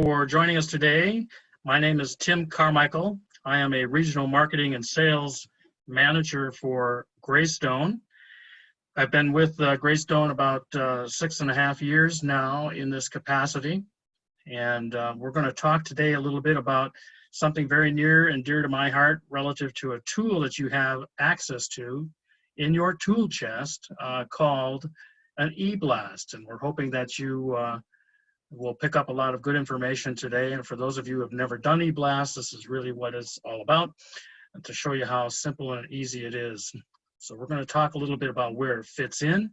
For joining us today. My name is Tim Carmichael. I am a regional marketing and sales manager for Greystone. I've been with Greystone about 6.5 years now in this capacity. And we're going to talk today a little bit about something very near and dear to my heart relative to a tool that you have access to in your tool chest called an eBlast. And we're hoping that you we'll pick up a lot of good information today. And for those of you who have never done eBlast, this is really what it's all about, and to show you how simple and easy it is. So we're going to talk a little bit about where it fits in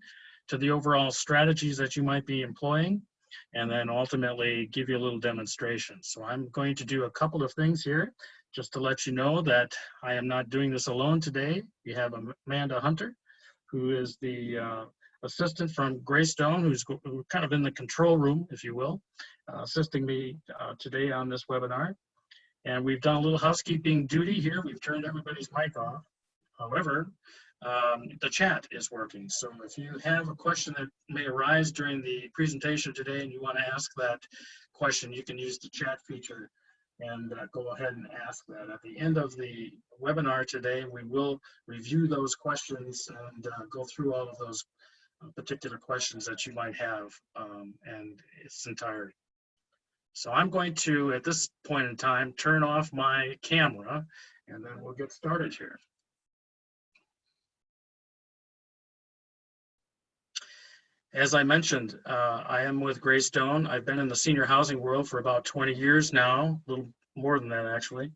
to the overall strategies that you might be employing, and then ultimately give you a little demonstration. So I'm going to do a couple of things here just to let you know that I am not doing this alone today. We have Amanda Hunter, who is the assistant from Greystone, who's kind of in the control room, if you will, assisting me today on this webinar. And we've done a little housekeeping duty here. We've turned everybody's mic off. However, the chat is working. So if you have a question that may arise during the presentation today and you want to ask that question, you can use the chat feature and go ahead and ask that. At the end of the webinar today, we will review those questions and go through all of those particular questions that you might have and its entirety. So I'm going to, at this point in time, turn off my camera and then we'll get started here. As I mentioned, I am with Greystone. I've been in the senior housing world for about 20 years now, a little more than that actually.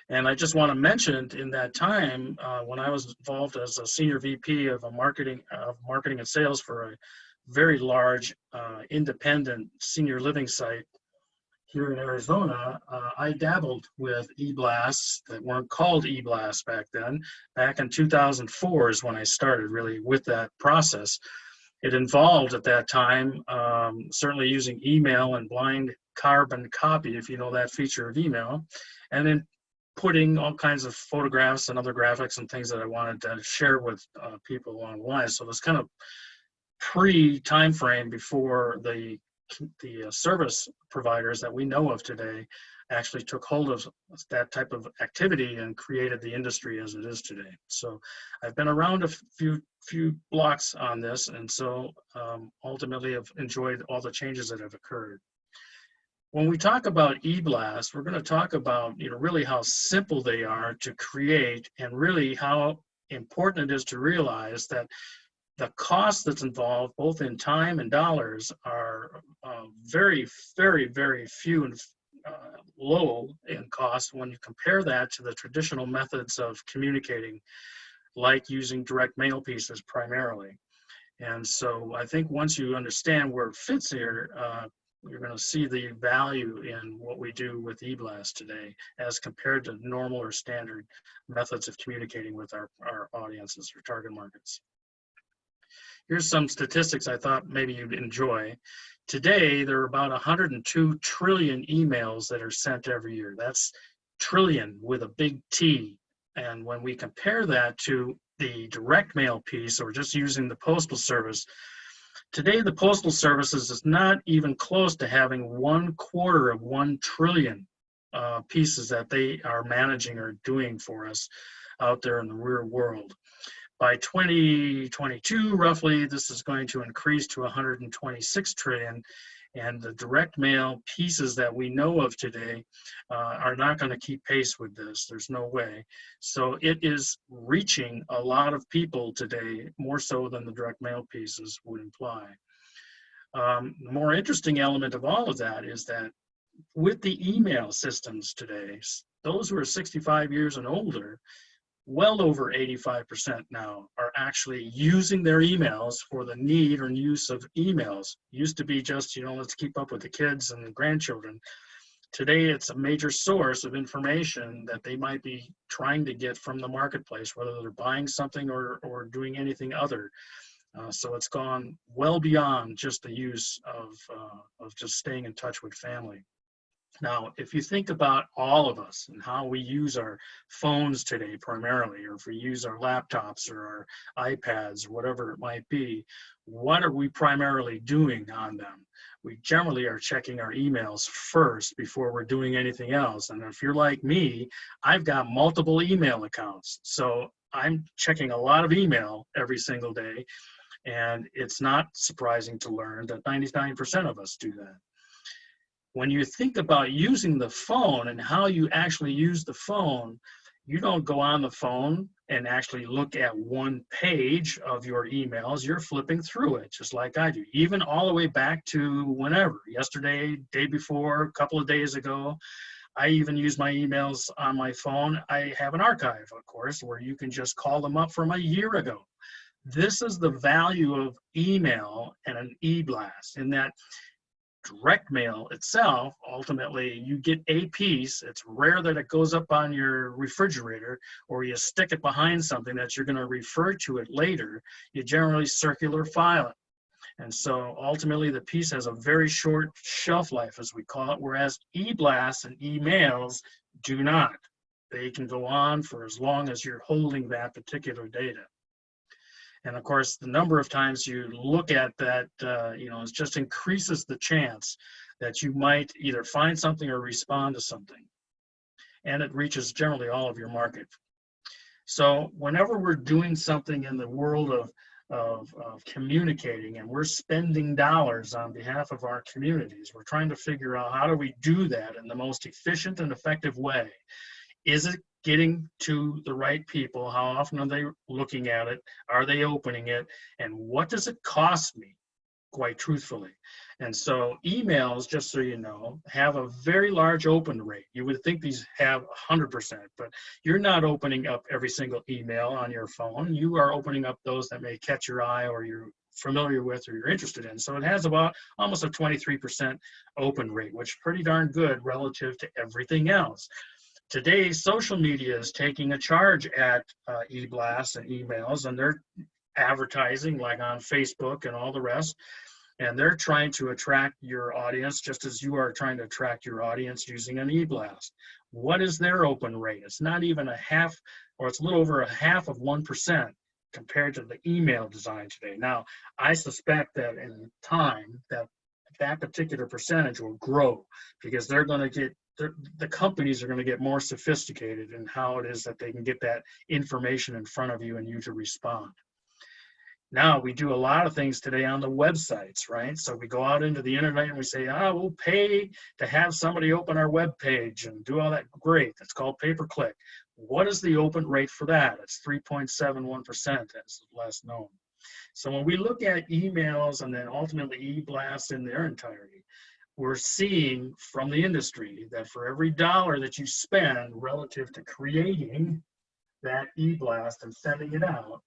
And I just want to mention in that time, when I was involved as a senior VP of marketing and sales for a very large independent senior living site here in Arizona, I dabbled with eBlasts that weren't called eBlasts back then. Back in 2004 is when I started really with that process. It involved at that time certainly using email and blind carbon copy, if you know that feature of email, and then putting all kinds of photographs and other graphics and things that I wanted to share with people along the line. So it was kind of pre-time frame before the service providers that we know of today actually took hold of that type of activity and created the industry as it is today. So I've been around a few blocks on this, and so ultimately I've enjoyed all the changes that have occurred. When we talk about eBlast, we're going to talk about really how simple they are to create and really how important it is to realize that the cost that's involved, both in time and dollars, are very, very, very few and low in cost when you compare that to the traditional methods of communicating, like using direct mail pieces primarily. And so I think once you understand where it fits here, you're going to see the value in what we do with eBlast today as compared to normal or standard methods of communicating with our audiences or target markets. Here's some statistics I thought maybe you'd enjoy. Today, there are about 102 trillion emails that are sent every year. That's trillion with a big T. And when we compare that to the direct mail piece, or just using the Postal Service, today the Postal Service is not even close to having 1/4 of 1 trillion pieces that they are managing or doing for us out there in the real world. By 2022, roughly, this is going to increase to 126 trillion, and the direct mail pieces that we know of today are not going to keep pace with this. There's no way. So it is reaching a lot of people today, more so than the direct mail pieces would imply. The more interesting element of all of that is that with the email systems today, those who are 65 years and older, well over 85% now are actually using their emails for the need or use of emails. Used to be just, let's keep up with the kids and the grandchildren. Today, it's a major source of information that they might be trying to get from the marketplace, whether they're buying something or doing anything other. So it's gone well beyond just the use of just staying in touch with family. Now, if you think about all of us and how we use our phones today primarily, or if we use our laptops or our iPads or whatever it might be, what are we primarily doing on them? We generally are checking our emails first before we're doing anything else. And if you're like me, I've got multiple email accounts. So I'm checking a lot of email every single day. And it's not surprising to learn that 99% of us do that. When you think about using the phone and how you actually use the phone, you don't go on the phone and actually look at one page of your emails. You're flipping through it just like I do, even all the way back to whenever, yesterday, day before, a couple of days ago. I even use my emails on my phone. I have an archive, of course, where you can just call them up from a year ago. This is the value of email and an e-blast, in that direct mail itself, ultimately you get a piece. It's rare that it goes up on your refrigerator or you stick it behind something that you're going to refer to it later. You generally circular file it. And so ultimately the piece has a very short shelf life, as we call it, whereas e-blasts and emails do not. They can go on for as long as you're holding that particular data. And of course, the number of times you look at that, it just increases the chance that you might either find something or respond to something. And it reaches generally all of your market. So whenever we're doing something in the world of communicating and we're spending dollars on behalf of our communities, we're trying to figure out how do we do that in the most efficient and effective way. Is it getting to the right people? How often are they looking at it? Are they opening it? And what does it cost me, quite truthfully? And so emails, just so you know, have a very large open rate. You would think these have 100%, but you're not opening up every single email on your phone. You are opening up those that may catch your eye or you're familiar with or you're interested in. So it has about almost a 23% open rate, which is pretty darn good relative to everything else. Today, social media is taking a charge at e-blasts and emails, and they're advertising like on Facebook and all the rest, and they're trying to attract your audience just as you are trying to attract your audience using an e-blast. What is their open rate? It's not even a half, or it's a little over a half of 1% compared to the email design today. Now, I suspect that in time that particular percentage will grow because they're going to get the companies are going to get more sophisticated in how it is that they can get that information in front of you and you to respond. Now, we do a lot of things today on the websites, right? So we go out into the internet and we say, we'll pay to have somebody open our web page and do all that. Great. That's called pay-per-click. What is the open rate for that? It's 3.71%, as less known. So when we look at emails and then ultimately e-blasts in their entirety, we're seeing from the industry that for every dollar that you spend relative to creating that e-blast and sending it out,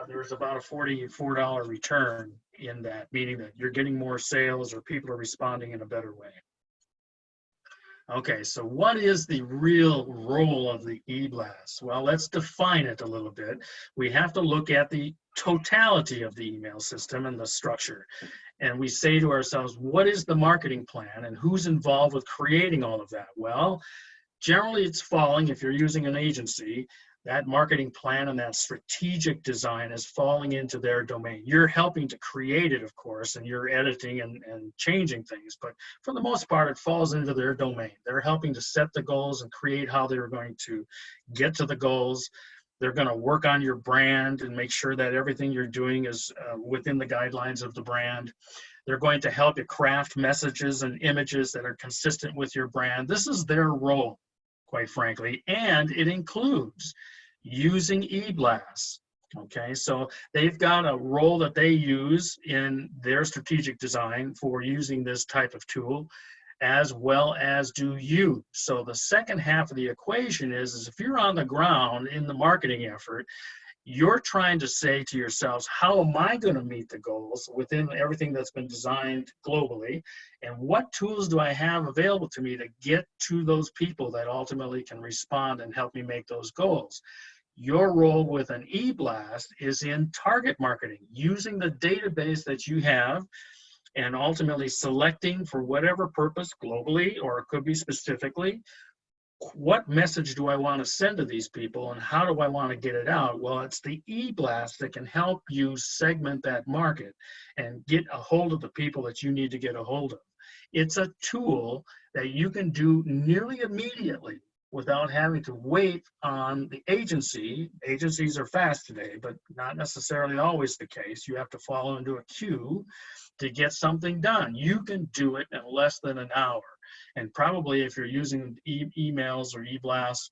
there's about a $44 return in that, meaning that you're getting more sales or people are responding in a better way. Okay, so what is the real role of the e-blast? Well, let's define it a little bit. We have to look at the totality of the email system and the structure. And we say to ourselves, what is the marketing plan and who's involved with creating all of that? Well, generally it's falling, if you're using an agency, that marketing plan and that strategic design is falling into their domain. You're helping to create it, of course, and you're editing and changing things, but for the most part, it falls into their domain. They're helping to set the goals and create how they're going to get to the goals. They're going to work on your brand and make sure that everything you're doing is within the guidelines of the brand. They're going to help you craft messages and images that are consistent with your brand. This is their role, quite frankly, and it includes using e-blasts. Okay, so they've got a role that they use in their strategic design for using this type of tool, as well as do you. So the second half of the equation is if you're on the ground in the marketing effort, you're trying to say to yourselves, how am I going to meet the goals within everything that's been designed globally? And what tools do I have available to me to get to those people that ultimately can respond and help me make those goals? Your role with an e-blast is in target marketing, using the database that you have and ultimately selecting for whatever purpose globally, or it could be specifically, what message do I want to send to these people and how do I want to get it out? Well, it's the eBlast that can help you segment that market and get a hold of the people that you need to get a hold of. It's a tool that you can do nearly immediately without having to wait on the agency. Agencies are fast today, but not necessarily always the case. You have to fall into a queue to get something done. You can do it in less than an hour. And probably if you're using emails or eBlasts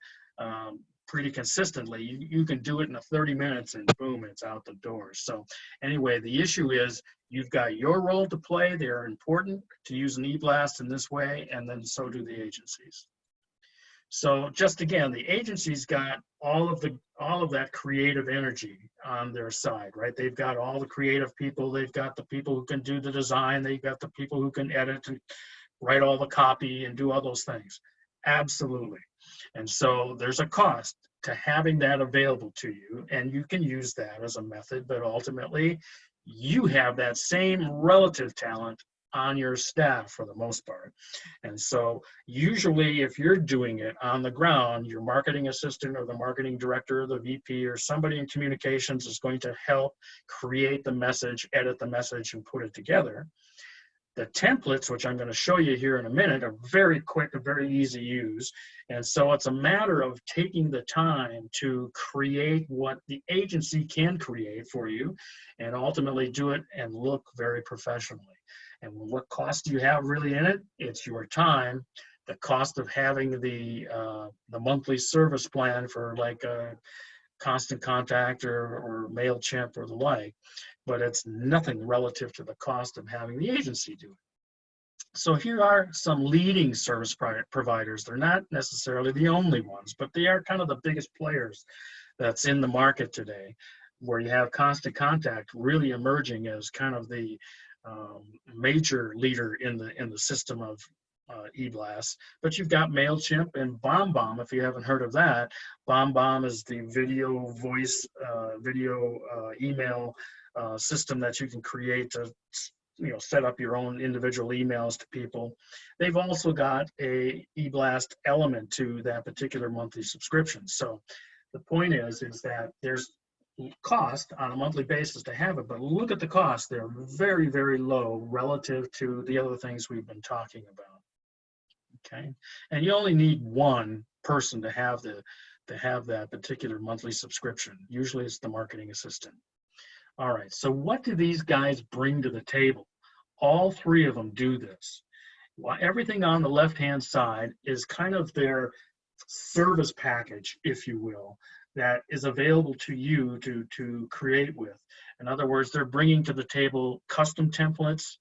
pretty consistently, you can do it in 30 minutes and boom, it's out the door. So anyway, the issue is you've got your role to play. They're important to use an eBlast in this way, and then so do the agencies. So just again, the agency's got all of that creative energy on their side, right? They've got all the creative people. They've got the people who can do the design. They've got the people who can edit and write all the copy and do all those things. Absolutely. And so there's a cost to having that available to you, and you can use that as a method, but ultimately you have that same relative talent on your staff for the most part. And so usually if you're doing it on the ground, your marketing assistant or the marketing director or the VP or somebody in communications is going to help create the message, edit the message, and put it together. The templates, which I'm going to show you here in a minute, are very quick and very easy to use. And so it's a matter of taking the time to create what the agency can create for you and ultimately do it and look very professionally. And what cost do you have really in it? It's your time, the cost of having the monthly service plan for like a Constant Contact or MailChimp or the like, but it's nothing relative to the cost of having the agency do it. So here are some leading service providers. They're not necessarily the only ones, but they are kind of the biggest players that's in the market today, where you have Constant Contact really emerging as kind of the major leader in the system of eBlast. But you've got MailChimp and BombBomb, if you haven't heard of that. BombBomb is the video, voice, email system that you can create to set up your own individual emails to people. They've also got a eBlast element to that particular monthly subscription. So the point is that there's cost on a monthly basis to have it, but look at the cost. They're very, very low relative to the other things we've been talking about. Okay, and you only need one person to have that particular monthly subscription. Usually it's the marketing assistant. All right, so what do these guys bring to the table? All three of them do this. Well, everything on the left-hand side is kind of their service package, if you will, that is available to you to create with. In other words, they're bringing to the table custom templates,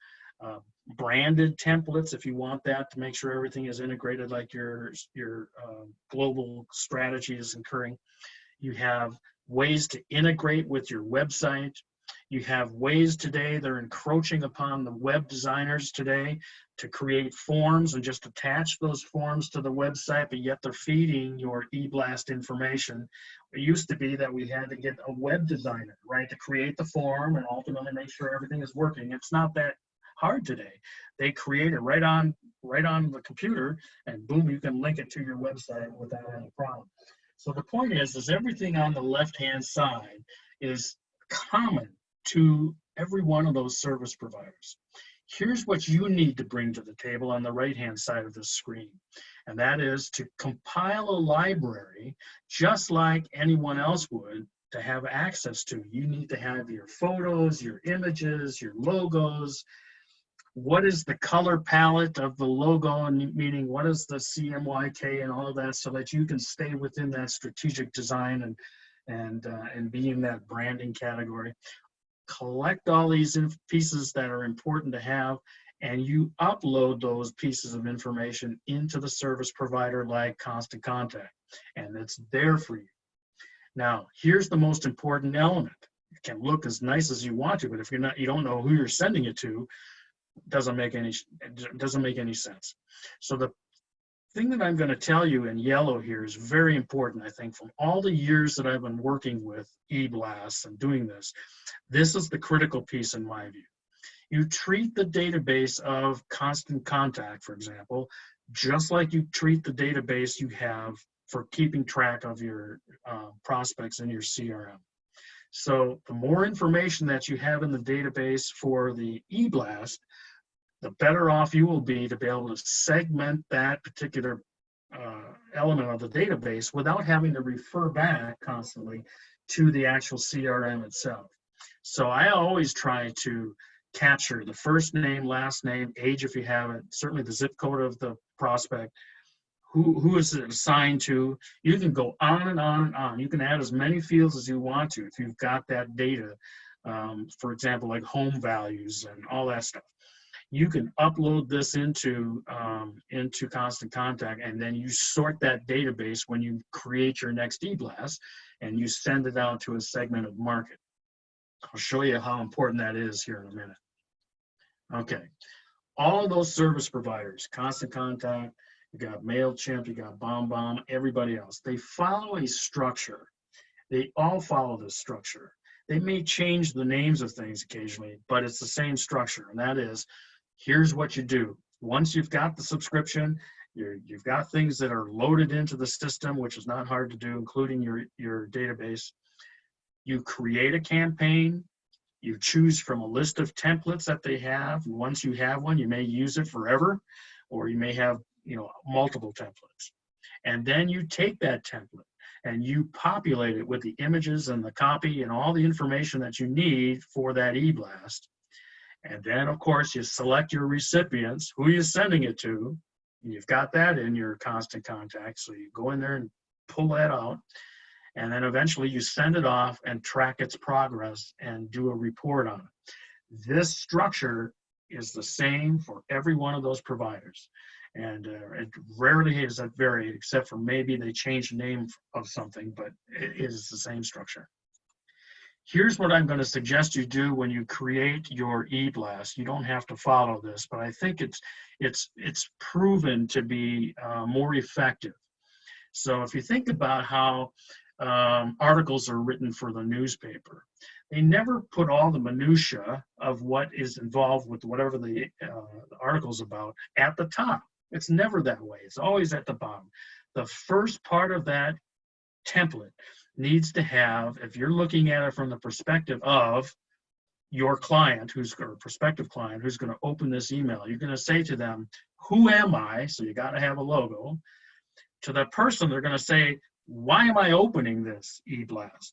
branded templates if you want that, to make sure everything is integrated like your global strategy is occurring. You have ways to integrate with your website. You have ways today, they're encroaching upon the web designers today to create forms and just attach those forms to the website, but yet they're feeding your eBlast information. It used to be that we had to get a web designer, right, to create the form and ultimately make sure everything is working. It's not that hard today. They create it right on the computer, and boom, you can link it to your website without any problem. So the point is everything on the left-hand side is common to every one of those service providers. Here's what you need to bring to the table on the right-hand side of the screen, and that is to compile a library just like anyone else would to have access to. You need to have your photos, your images, your logos. What is the color palette of the logo, and meaning what is the CMYK and all of that, so that you can stay within that strategic design and be in that branding category. Collect all these pieces that are important to have, and you upload those pieces of information into the service provider like Constant Contact, and it's there for you. Now, here's the most important element. It can look as nice as you want to, but if you don't know who you're sending it to, it doesn't make any sense. So the thing that I'm going to tell you in yellow here is very important. I think from all the years that I've been working with eBlast and doing this, this is the critical piece in my view. You treat the database of Constant Contact, for example, just like you treat the database you have for keeping track of your prospects in your CRM. So the more information that you have in the database for the eBlast, the better off you will be to be able to segment that particular element of the database without having to refer back constantly to the actual CRM itself. So I always try to capture the first name, last name, age if you have it, certainly the zip code of the prospect, who is it assigned to. You can go on and on and on. You can add as many fields as you want to if you've got that data, for example, like home values and all that stuff. You can upload this into Constant Contact, and then you sort that database when you create your next eBlast, and you send it out to a segmented market. I'll show you how important that is here in a minute. Okay, all of those service providers, Constant Contact, you got MailChimp, you got BombBomb, everybody else, they follow a structure. They all follow this structure. They may change the names of things occasionally, but it's the same structure, and that is, here's what you do. Once you've got the subscription, you've got things that are loaded into the system, which is not hard to do, including your database. You create a campaign. You choose from a list of templates that they have. Once you have one, you may use it forever, or you may have multiple templates. And then you take that template and you populate it with the images and the copy and all the information that you need for that eBlast. And then, of course, you select your recipients, who you're sending it to. And you've got that in your Constant Contact. So you go in there and pull that out. And then eventually you send it off and track its progress and do a report on it. This structure is the same for every one of those providers. And it rarely is that varied, except for maybe they change the name of something, but it is the same structure. Here's what I'm going to suggest you do when you create your eBlast. You don't have to follow this, but I think it's proven to be more effective. So if you think about how articles are written for the newspaper, they never put all the minutia of what is involved with whatever the article's about at the top. It's never that way. It's always at the bottom. The first part of that template needs to have, if you're looking at it from the perspective of your client, or a prospective client who's going to open this email, you're going to say to them, who am I? So you got to have a logo. To that person, they're going to say, why am I opening this eBlast?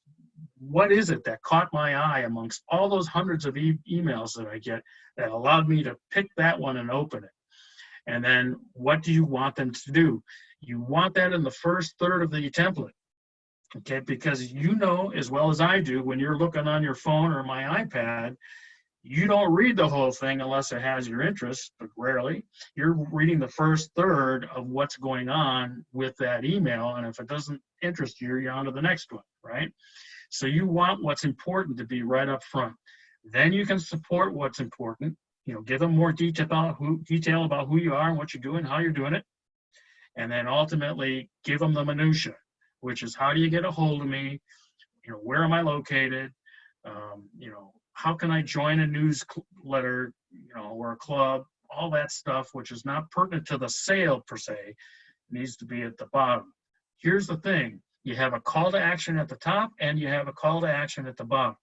What is it that caught my eye amongst all those hundreds of emails that I get that allowed me to pick that one and open it? And then what do you want them to do? You want that in the first third of the template, okay? Because you know as well as I do, when you're looking on your phone or my iPad, you don't read the whole thing unless it has your interest, but rarely. You're reading the first third of what's going on with that email, and if it doesn't interest you, you're on to the next one, right? So you want what's important to be right up front. Then you can support what's important. Give them more detail about who you are and what you're doing, how you're doing it, and then ultimately give them the minutia, which is, how do you get a hold of me? Where am I located? How can I join a newsletter, or a club? All that stuff, which is not pertinent to the sale per se, needs to be at the bottom. Here's the thing: you have a call to action at the top, and you have a call to action at the bottom.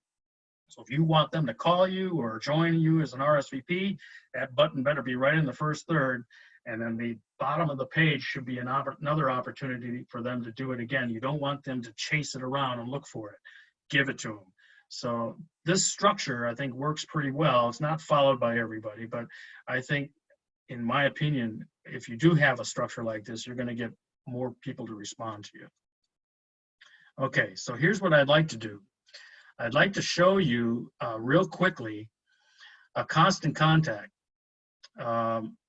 So if you want them to call you or join you as an RSVP, that button better be right in the first third, and then the bottom of the page should be another opportunity for them to do it again. You don't want them to chase it around and look for it. Give it to them. So this structure, I think, works pretty well. It's not followed by everybody, but I think, in my opinion, if you do have a structure like this, you're going to get more people to respond to you. Okay, so here's what I'd like to do. I'd like to show you real quickly a Constant Contact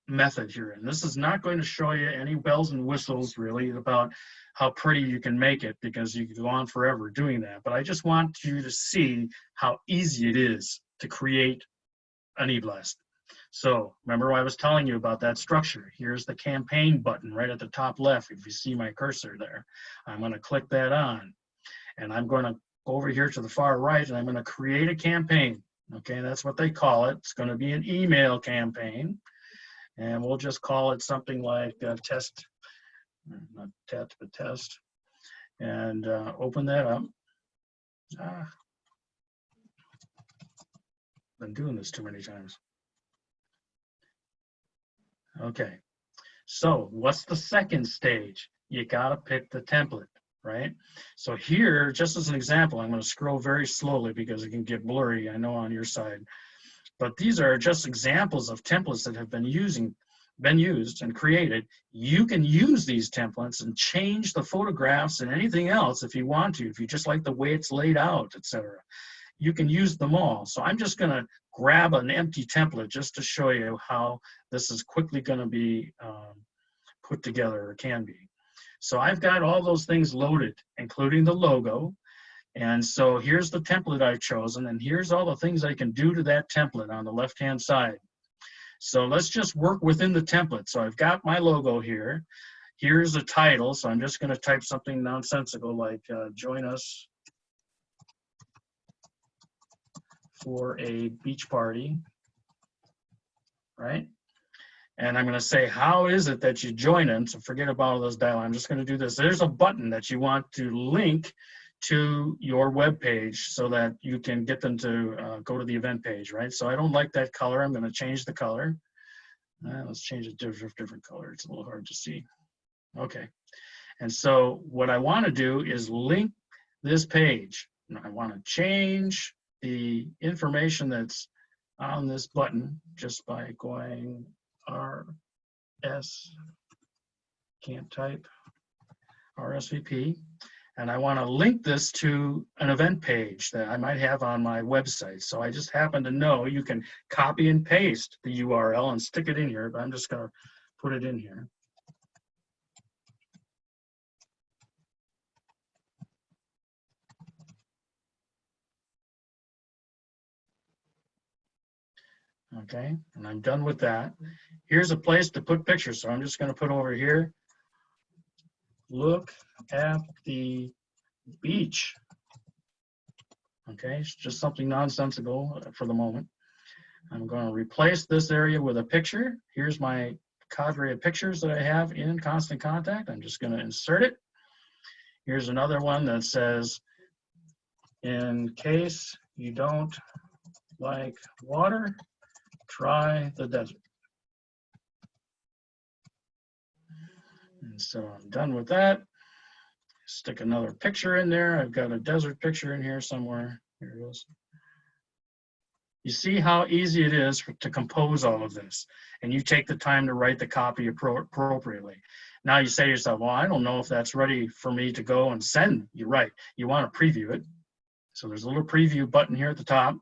method here. And this is not going to show you any bells and whistles really about how pretty you can make it, because you can go on forever doing that. But I just want you to see how easy it is to create an eBlast. So remember I was telling you about that structure. Here's the campaign button right at the top left. If you see my cursor there, I'm going to click that on, and I'm going to go over here to the far right, and I'm going to create a campaign. Okay, that's what they call it. It's going to be an email campaign. And we'll just call it something like test, not test, but test. And open that up. Been doing this too many times. Okay, so what's the second stage? You gotta pick the template, right? So here, just as an example, I'm gonna scroll very slowly because it can get blurry, I know on your side. But these are just examples of templates that have been used and created. You can use these templates and change the photographs and anything else if you want to, if you just like the way it's laid out, etc. You can use them all. So I'm just going to grab an empty template just to show you how this is quickly going to be put together, or can be. So I've got all those things loaded, including the logo. And so here's the template I've chosen, and here's all the things I can do to that template on the left-hand side. So let's just work within the template. So I've got my logo here. Here's a title, so I'm just going to type something nonsensical like join us for a beach party, right? And I'm going to say, how is it that you join in? So forget about all those dialogue. I'm just going to do this. There's a button that you want to link to your web page so that you can get them to go to the event page, right? So I don't like that color. I'm going to change the color. Let's change it to a different color. It's a little hard to see. Okay. And so what I want to do is link this page. And I want to change the information that's on this button just by going RS, can't type, RSVP. And I want to link this to an event page that I might have on my website. So I just happen to know you can copy and paste the URL and stick it in here, but I'm just going to put it in here. Okay, and I'm done with that. Here's a place to put pictures, so I'm just going to put over here, look at the beach. Okay, it's just something nonsensical for the moment. I'm going to replace this area with a picture. Here's my cadre of pictures that I have in Constant Contact. I'm just going to insert it. Here's another one that says, in case you don't like water, try the desert. And so I'm done with that. Stick another picture in there. I've got a desert picture in here somewhere. Here it is. You see how easy it is to compose all of this, and you take the time to write the copy appropriately. Now you say to yourself, well, I don't know if that's ready for me to go and send. You're right. You want to preview it. So there's a little preview button here at the top,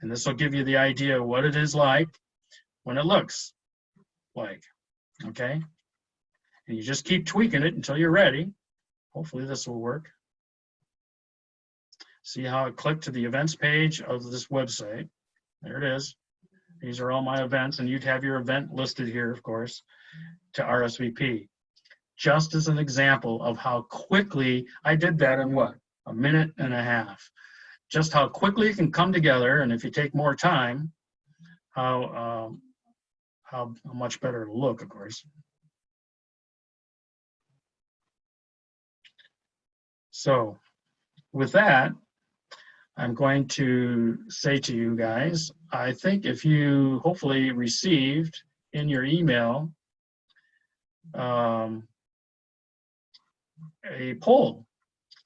and this will give you the idea of what it is like when it looks like, okay? And you just keep tweaking it until you're ready. Hopefully this will work. See how it clicked to the events page of this website. There it is. These are all my events, and you'd have your event listed here, of course, to RSVP. Just as an example of how quickly I did that in what? A minute and a half. Just how quickly it can come together, and if you take more time, how much better it'll look, of course. So with that, I'm going to say to you guys, I think if you hopefully received in your email a poll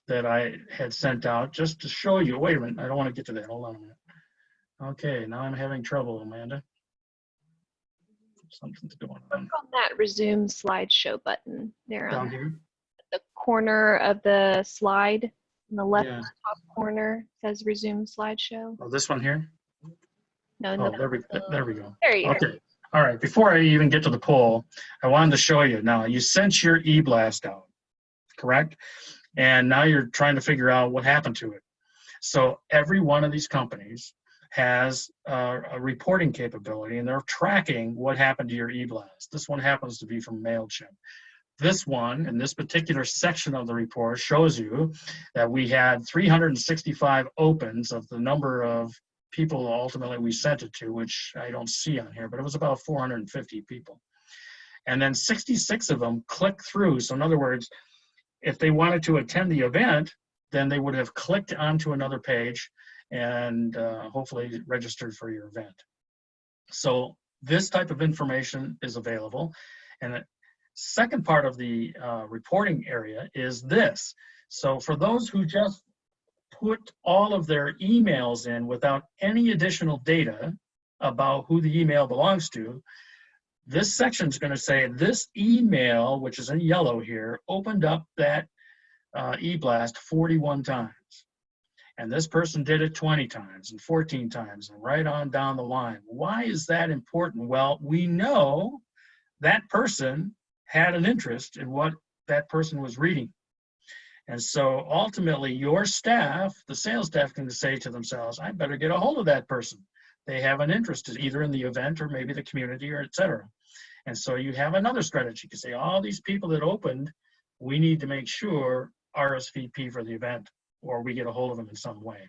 that I had sent out just to show you. Wait a minute, I don't want to get to that. Hold on a minute. Okay, now I'm having trouble, Amanda. Something's going on. Click on that resume slideshow button there Down on here? the corner of the slide. In the left Yeah. top corner says resume slideshow. Oh, this one here? No, Oh, no. there we go. There you go. Okay. All right. Before I even get to the poll, I wanted to show you. Now, you sent your e-blast out, correct? And now you're trying to figure out what happened to it. So every one of these companies has a reporting capability, and they're tracking what happened to your e-blast. This one happens to be from MailChimp. This one, in this particular section of the report, shows you that we had 365 opens of the number of people ultimately we sent it to, which I don't see on here, but it was about 450 people. And then 66 of them clicked through. So in other words, if they wanted to attend the event, then they would have clicked onto another page and hopefully registered for your event. So this type of information is available. And the second part of the reporting area is this. So for those who just put all of their emails in without any additional data about who the email belongs to, this section is going to say this email, which is in yellow here, opened up that eBlast 41 times. And this person did it 20 times and 14 times and right on down the line. Why is that important? Well, we know that person had an interest in what that person was reading. And so ultimately your staff, the sales staff, can say to themselves, I better get a hold of that person. They have an interest either in the event or maybe the community or et cetera. And so you have another strategy. You can say all these people that opened, we need to make sure RSVP for the event or we get a hold of them in some way.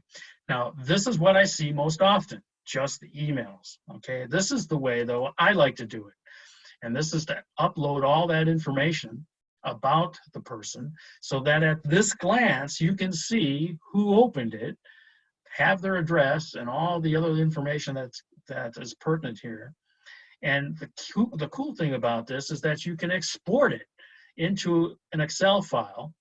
Now, this is what I see most often, just the emails, okay? This is the way, though, I like to do it. And this is to upload all that information about the person so that at this glance, you can see who opened it, have their address and all the other information that is pertinent here. And the cool thing about this is that you can export it into an Excel file,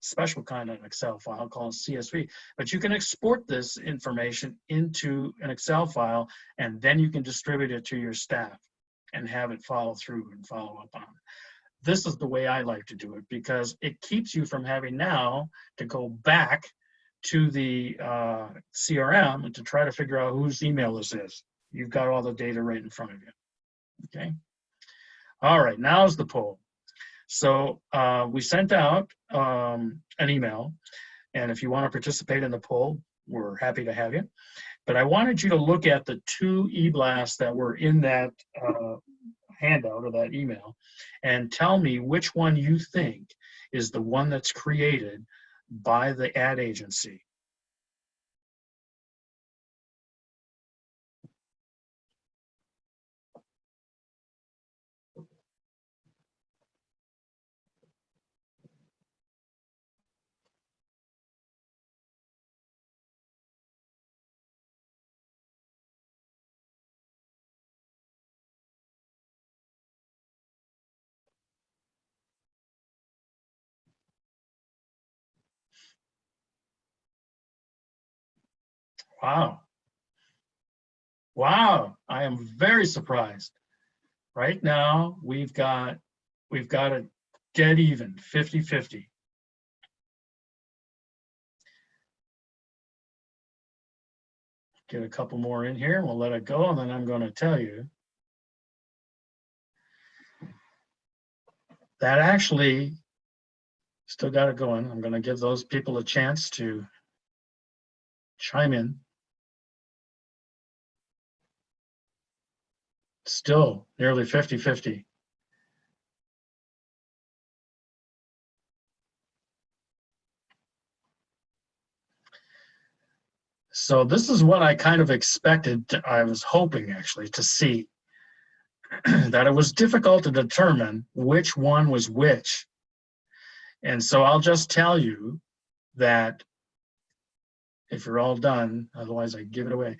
special kind of Excel file called CSV, but you can export this information into an Excel file and then you can distribute it to your staff and have it follow through and follow up on. This is the way I like to do it because it keeps you from having now to go back to the CRM and to try to figure out whose email this is. You've got all the data right in front of you, okay? All right, now's the poll. So we sent out an email, and if you want to participate in the poll, we're happy to have you. But I wanted you to look at the 2 eBlasts that were in that handout or that email and tell me which one you think is the one that's created by the ad agency. Wow. Wow, I am very surprised. Right now, we've got it dead even, 50-50. Get a couple more in here and we'll let it go, and then I'm going to tell you that actually still got it going. I'm going to give those people a chance to chime in. Still nearly 50-50. So this is what I kind of expected. I was hoping actually to see that it was difficult to determine which one was which. And so I'll just tell you that if you're all done, otherwise I give it away,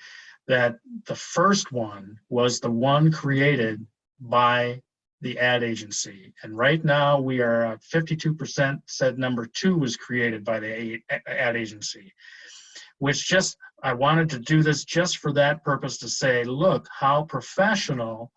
that the first one was the one created by the ad agency. And right now we are at 52% said number 2 was created by the ad agency, which just, I wanted to do this just for that purpose to say, look how professional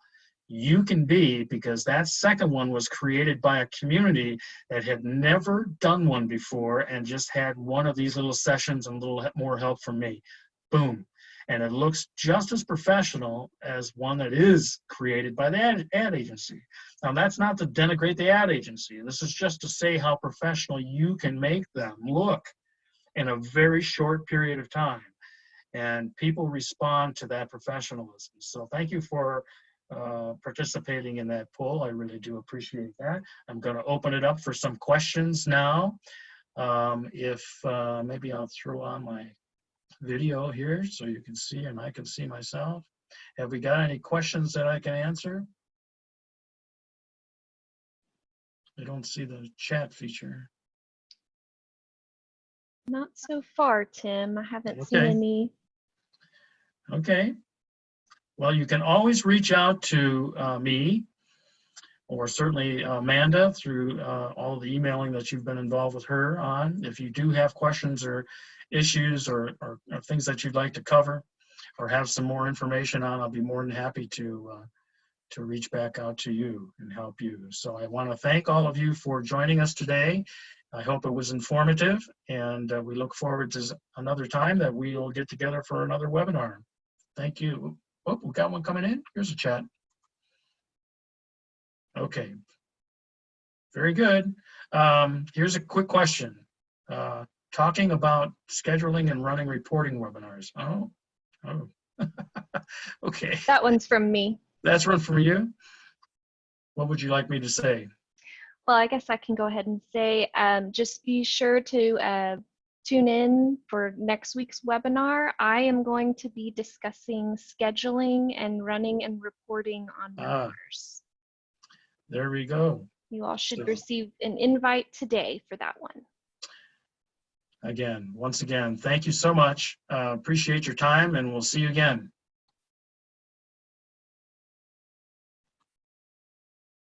you can be, because that second one was created by a community that had never done one before and just had one of these little sessions and a little more help from me. Boom. And it looks just as professional as one that is created by the ad agency. Now, that's not to denigrate the ad agency. This is just to say how professional you can make them look in a very short period of time. And people respond to that professionalism. So thank you for participating in that poll. I really do appreciate that. I'm going to open it up for some questions now. Maybe I'll throw on my video here so you can see and I can see myself. Have we got any questions that I can answer? I don't see the chat feature. Not so far, Tim. I haven't seen Okay. any. Okay. Well, you can always reach out to me or certainly Amanda through all the emailing that you've been involved with her on. If you do have questions or issues or things that you'd like to cover or have some more information on, I'll be more than happy to reach back out to you and help you. So I want to thank all of you for joining us today. I hope it was informative, and we look forward to another time that we'll get together for another webinar. Thank you. Oh, we got one coming in. Here's a chat. Okay. Very good. Here's a quick question. Talking about scheduling and running reporting webinars. Oh. Okay. That one's from me. That's one from you. What would you like me to say? Well, I guess I can go ahead and say, just be sure to tune in for next week's webinar. I am going to be discussing scheduling and running and reporting on webinars. There we go. You all should receive an invite today for that one. Once again, thank you so much. Appreciate your time, and we'll see you again.